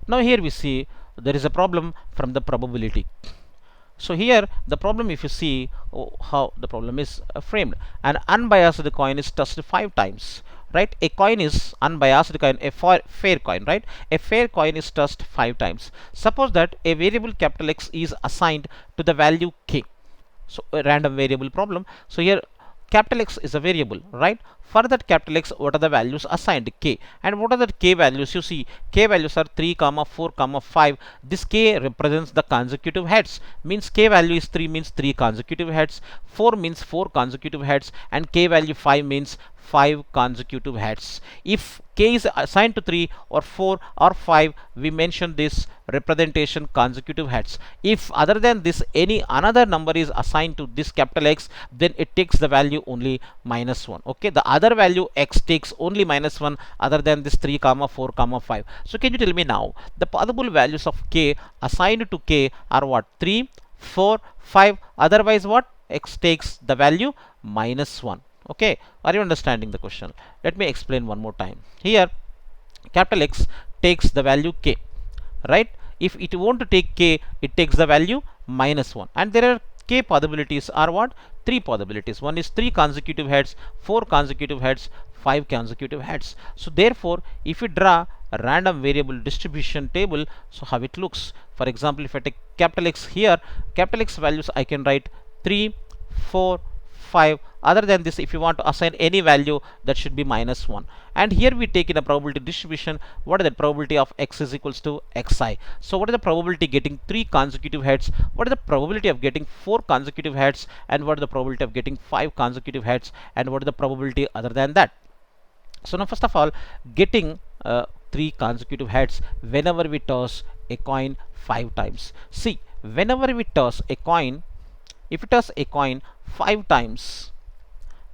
Now here we see there is a problem from the probability. So here the problem, if you see how the problem is framed, an unbiased coin is tossed 5 times, right? A coin is unbiased coin, a fair coin, right? A fair coin is tossed 5 times. Suppose that a variable capital X is assigned to the value k. So a random variable problem. So here capital X is a variable, right? For that capital X, what are the values assigned? K. And what are the k values? You see, k values are 3 comma 4 comma 5. This k represents the consecutive heads, means k value is 3 means 3 consecutive heads, 4 means 4 consecutive heads, and k value 5 means 5 consecutive heads. If k is assigned to 3 or 4 or 5, we mention this representation consecutive heads. If other than this any another number is assigned to this capital X, then it takes the value only -1. Okay, the other value X takes only -1 other than this 3 comma 4 comma 5. So can you tell me now the possible values of k assigned to k are what? 3, 4, 5. Otherwise what? X takes the value -1. Okay, are you understanding the question? Let me explain one more time. Here capital X takes the value k, right? If it want to take k, it takes the value -1, and there are k possibilities are what? 3 possibilities. One is 3 consecutive heads, 4 consecutive heads, 5 consecutive heads. So therefore if you draw a random variable distribution table, so how it looks? For example, if I take capital X here, capital X values I can write 3, 4, 5. Other than this, if you want to assign any value, that should be -1. And here we take in a probability distribution. What is the probability of X is equals to Xi? So what is the probability getting 3 consecutive heads? What is the probability of getting 4 consecutive heads? And what is the probability of getting 5 consecutive heads? And what is the probability other than that? So now first of all, getting 3 consecutive heads whenever we toss a coin 5 times. See, whenever we toss a coin, if we toss a coin 5 times,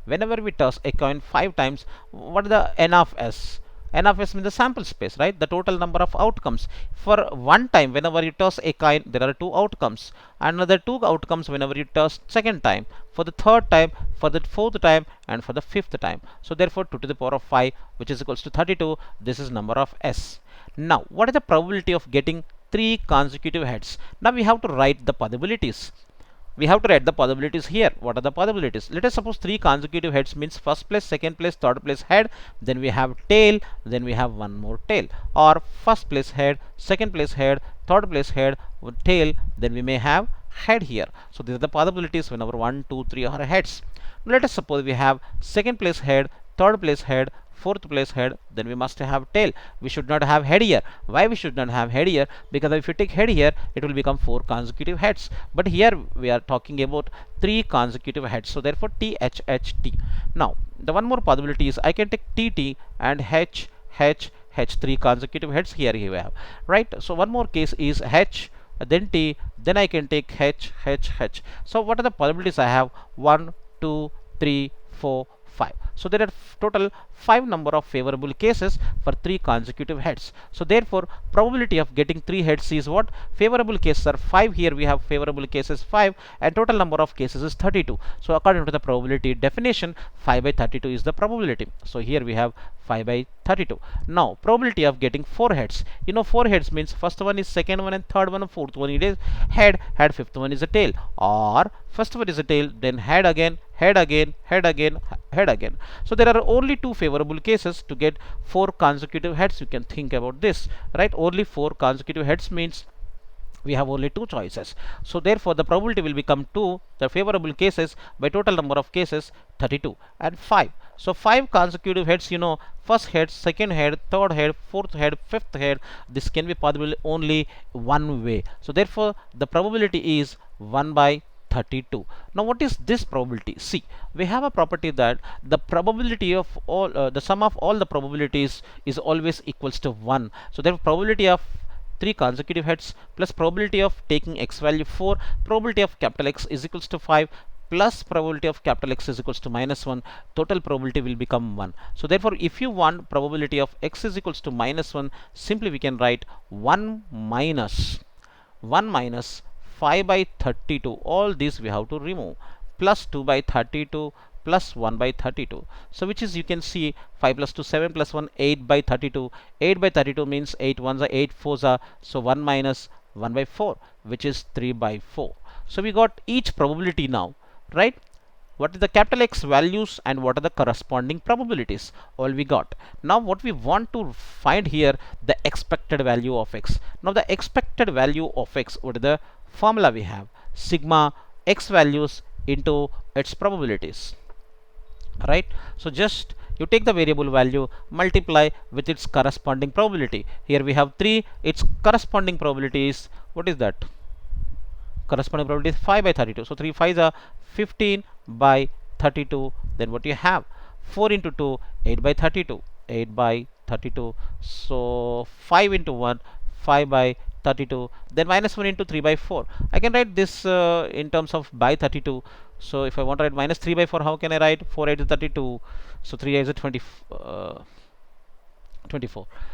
whenever we toss a coin 5 times, what is the n of s? N of s means the sample space, right? The total number of outcomes. For one time, whenever you toss a coin, there are 2 outcomes. Another 2 outcomes whenever you toss second time, for the third time, for the fourth time, and for the fifth time. So therefore 2 to the power of 5, which is equals to 32. This is number of s. Now what is the probability of getting 3 consecutive heads? Now we have to write the possibilities. We have to write the possibilities here. What are the possibilities? Let us suppose 3 consecutive heads means first place, second place, third place head, then we have tail, then we have one more tail, or first place head, second place head, third place head, tail, then we may have head here. So these are the possibilities whenever 1, 2, 3 are heads. Let us suppose we have second place head, third place head, fourth place head, then we must have tail. We should not have head here. Why we should not have head here? Because if you take head here, it will become 4 consecutive heads. But here we are talking about 3 consecutive heads. So therefore T, H, H, T. Now the one more possibility is I can take T, T and H, H, H, 3 consecutive heads here we have, right? So one more case is H, then T, then I can take H, H, H. So what are the possibilities I have? 1, 2, 3, 4, 5. So there are total 5 number of favorable cases for 3 consecutive heads. So therefore probability of getting 3 heads is what? Favorable cases are 5. Here we have favorable cases 5, and total number of cases is 32. So according to the probability definition, 5 by 32 is the probability. So here we have 5 by 32. Now probability of getting 4 heads. You know 4 heads means first one is second one and third one, fourth one is head, fifth one is a tail, or first one is a tail, then head again, head again, head again, head again. So there are only 2 favorable cases to get 4 consecutive heads. You can think about this, right? Only 4 consecutive heads means we have only 2 choices. So therefore the probability will become 2, the favorable cases, by total number of cases 32 and 5. So 5 consecutive heads, you know, first head, second head, third head, fourth head, fifth head. This can be possible only one way. So therefore the probability is 1 by 32. Now what is this probability? See, we have a property that the probability of all the sum of all the probabilities is always equals to 1. So the probability of 3 consecutive heads plus probability of taking x value 4, probability of capital X is equals to 5, plus probability of capital X is equals to -1, total probability will become 1. So therefore if you want probability of x is equals to -1, simply we can write 1 minus 5 by 32. All these we have to remove, plus 2 by 32, plus 1 by 32. So which is, you can see, 5 plus 2 7 plus 1 8 by 32. 8 by 32 means 8 ones are 8 fours are, so 1 minus 1 by 4, which is 3 by 4. So we got each probability now, right? What is the capital X values and what are the corresponding probabilities? All we got. Now what we want to find here, the expected value of X. Now the expected value of X, what is the formula we have? Sigma X values into its probabilities, right? So just you take the variable value, multiply with its corresponding probability. Here we have 3, its corresponding probability is, what is that? Corresponding probability is 5 by 32. So 3 5s are 15 by 32. Then what you have? 4 into 2, 8 by 32. 8 by 32. So 5 into 1, 5 by 32. Then minus 1 into 3 by 4. I can write this in terms of by 32. So if I want to write minus 3 by 4, how can I write? 4 8 is 32. So 3 8 is 24.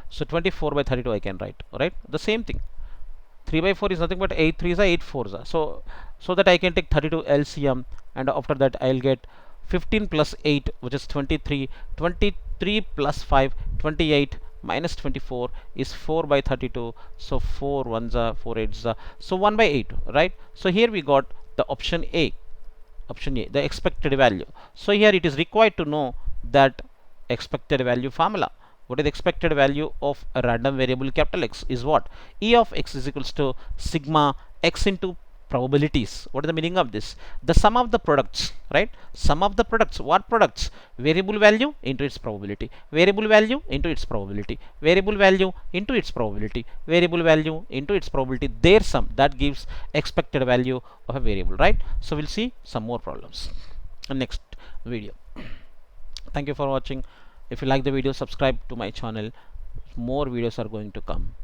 So 24 by 32 I can write. Alright, the same thing. 3 by 4 is nothing but 8 3s are 8 4s are. So that I can take 32 LCM, and after that I'll get 15 plus 8, which is 23. 23 plus 5, 28, minus 24 is 4 by 32. So 4 1s are 4 8s are, so 1 by 8, right? So here we got the option A, the expected value. So here it is required to know that expected value formula. What is the expected value of a random variable capital X is what? E of X is equals to sigma X into probabilities. What is the meaning of this? The sum of the products, right? Sum of the products. What products? Variable value into its probability. Variable value into its probability. Variable value into its probability. Variable value into its probability. Their sum, that gives expected value of a variable, right? So we'll see some more problems in next video. Thank you for watching. If you like the video, subscribe to my channel. More videos are going to come.